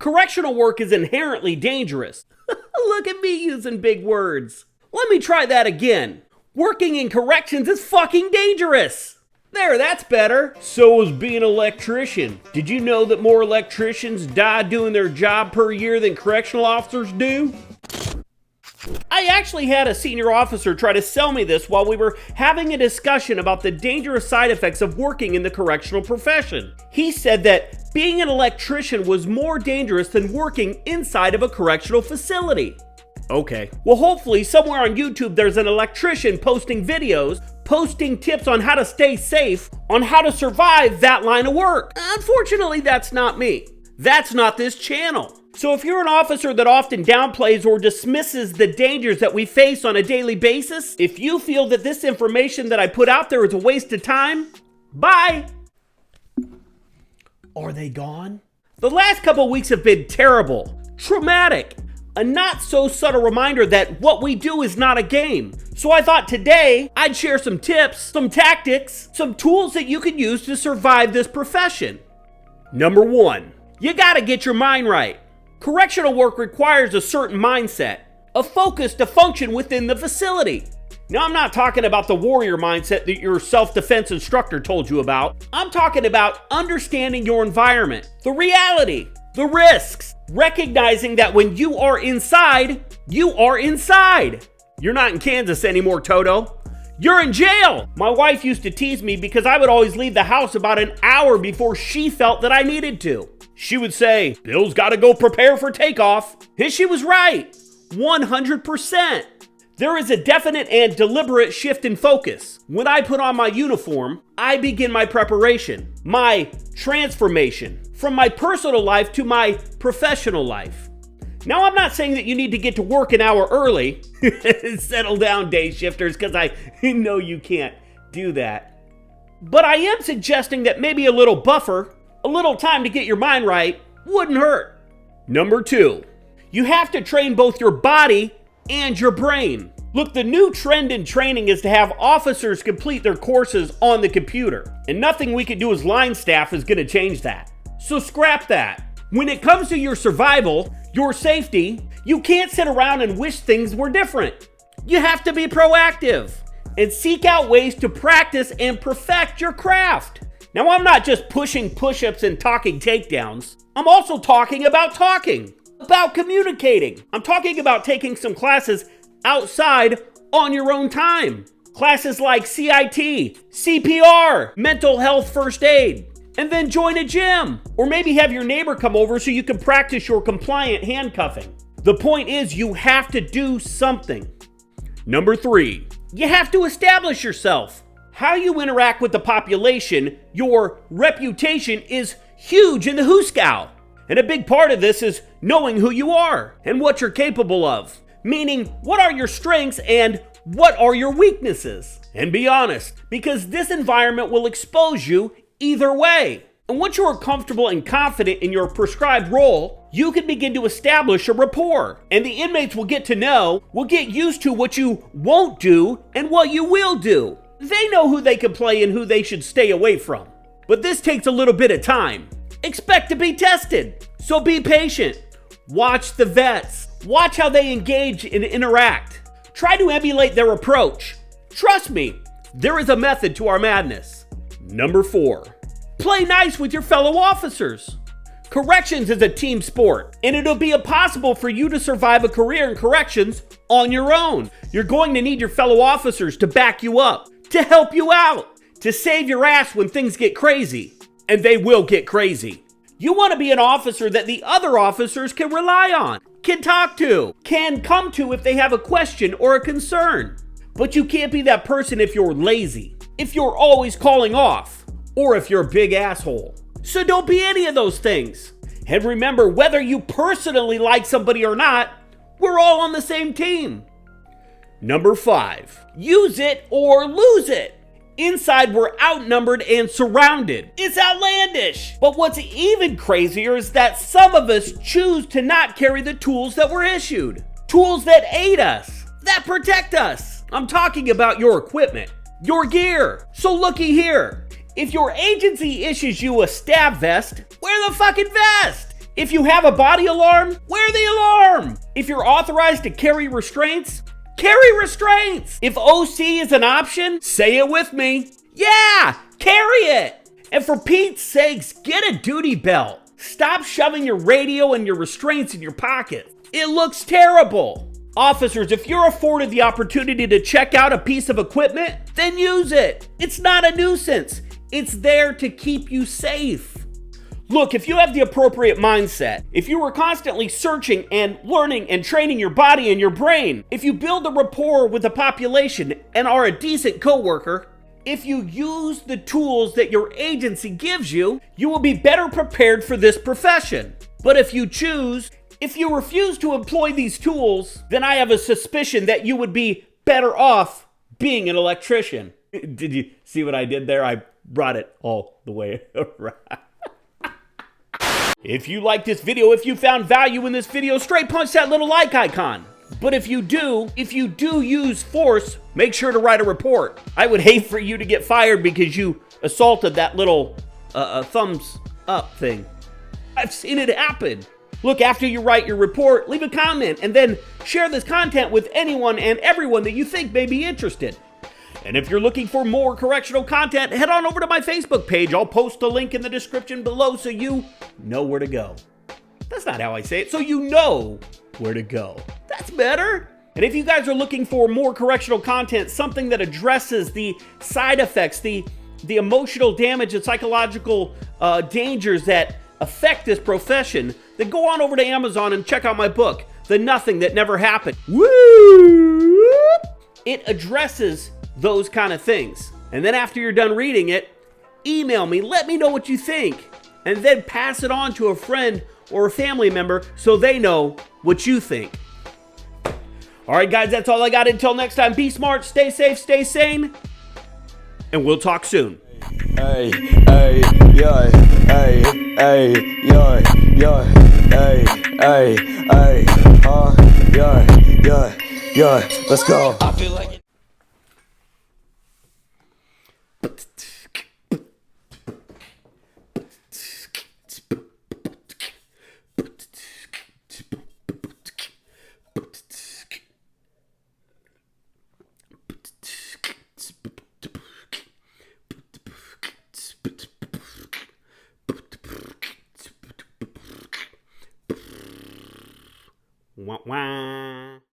Correctional work is inherently dangerous. Look at me using big words. Let me try that again. Working in corrections is fucking dangerous. There, that's better. So is being an electrician. Did you know that more electricians die doing their job per year than correctional officers do? I actually had a senior officer try to sell me this while we were having a discussion about the dangerous side effects of working in the correctional profession. He said that being an electrician was more dangerous than working inside of a correctional facility. Okay. Well, hopefully somewhere on YouTube there's an electrician posting videos, posting tips on how to stay safe, on how to survive that line of work. Unfortunately, that's not me. That's not this channel. So if you're an officer that often downplays or dismisses the dangers that we face on a daily basis, if you feel that this information that I put out there is a waste of time, bye. Are they gone? The last couple weeks have been terrible, traumatic, a not so subtle reminder that what we do is not a game. So I thought today I'd share some tips, some tactics, some tools that you can use to survive this profession. Number 1, you gotta get your mind right. Correctional work requires a certain mindset, a focus to function within the facility. Now, I'm not talking about the warrior mindset that your self-defense instructor told you about. I'm talking about understanding your environment, the reality, the risks, recognizing that when you are inside, you are inside. You're not in Kansas anymore, Toto. You're in jail. My wife used to tease me because I would always leave the house about an hour before she felt that I needed to. She would say, Bill's got to go prepare for takeoff. And she was right, 100%. There is a definite and deliberate shift in focus. When I put on my uniform, I begin my preparation, my transformation from my personal life to my professional life. Now, I'm not saying that you need to get to work an hour early. Settle down, day shifters, because I know you can't do that. But I am suggesting that maybe a little buffer, a little time to get your mind right, wouldn't hurt. Number 2, you have to train both your body and your brain. Look, the new trend in training is to have officers complete their courses on the computer, and nothing we can do as line staff is going to change that. So scrap that. When it comes to your survival, your safety, you can't sit around and wish things were different. You have to be proactive and seek out ways to practice and perfect your craft. Now, I'm not just pushing push-ups and talking takedowns. I'm also talking about communicating. I'm talking about taking some classes outside on your own time. Classes like CIT, CPR, mental health first aid, and then join a gym. Or maybe have your neighbor come over so you can practice your compliant handcuffing. The point is, you have to do something. Number 3, you have to establish yourself. How you interact with the population, your reputation is huge in the Hooskow. And a big part of this is knowing who you are and what you're capable of. Meaning, what are your strengths and what are your weaknesses? And be honest, because this environment will expose you either way. And once you are comfortable and confident in your prescribed role, you can begin to establish a rapport. And the inmates will get used to what you won't do and what you will do. They know who they can play and who they should stay away from. But this takes a little bit of time. Expect to be tested, so be patient. Watch the vets. Watch how they engage and interact. Try to emulate their approach. Trust me, there is a method to our madness. Number 4, play nice with your fellow officers. Corrections is a team sport, and it'll be impossible for you to survive a career in corrections on your own. You're going to need your fellow officers to back you up, to help you out, to save your ass when things get crazy. And they will get crazy. You want to be an officer that the other officers can rely on, can talk to, can come to if they have a question or a concern. But you can't be that person if you're lazy, if you're always calling off, or if you're a big asshole. So don't be any of those things. And remember, whether you personally like somebody or not, we're all on the same team. Number 5, use it or lose it. Inside, we're outnumbered and surrounded. It's outlandish. But what's even crazier is that some of us choose to not carry the tools that were issued. Tools that aid us, that protect us. I'm talking about your equipment, your gear. So looky here. If your agency issues you a stab vest, wear the fucking vest. If you have a body alarm, wear the alarm. If you're authorized to carry restraints, carry restraints. If OC is an option, say it with me. Yeah, carry it. And for Pete's sakes, get a duty belt. Stop shoving your radio and your restraints in your pocket. It looks terrible. Officers, if you're afforded the opportunity to check out a piece of equipment, then use it. It's not a nuisance. It's there to keep you safe. Look, if you have the appropriate mindset, if you are constantly searching and learning and training your body and your brain, if you build a rapport with the population and are a decent coworker, if you use the tools that your agency gives you, you will be better prepared for this profession. But if you refuse to employ these tools, then I have a suspicion that you would be better off being an electrician. Did you see what I did there? I brought it all the way around. If you like this video, if you found value in this video, straight punch that little like icon. But if you do use force, make sure to write a report. I would hate for you to get fired because you assaulted that little thumbs up thing. I've seen it happen. Look, after you write your report, leave a comment and then share this content with anyone and everyone that you think may be interested. And if you're looking for more correctional content, head on over to my Facebook page. I'll post a link in the description below so you know where to go. That's not how I say it. So you know where to go. That's better. And if you guys are looking for more correctional content, something that addresses the side effects, the emotional damage and psychological dangers that affect this profession, then go on over to Amazon and check out my book, The Nothing That Never Happened. Woo! It addresses those kind of things. And then after you're done reading it, email me, let me know what you think, and then pass it on to a friend or a family member so they know what you think. All right, guys, that's all I got. Until next time, be smart, stay safe, stay sane, and we'll talk soon. Hey, hey, yeah, hey, hey, yeah, yeah, hey, hey, hey, yeah, let's go. I feel like Wah, wah.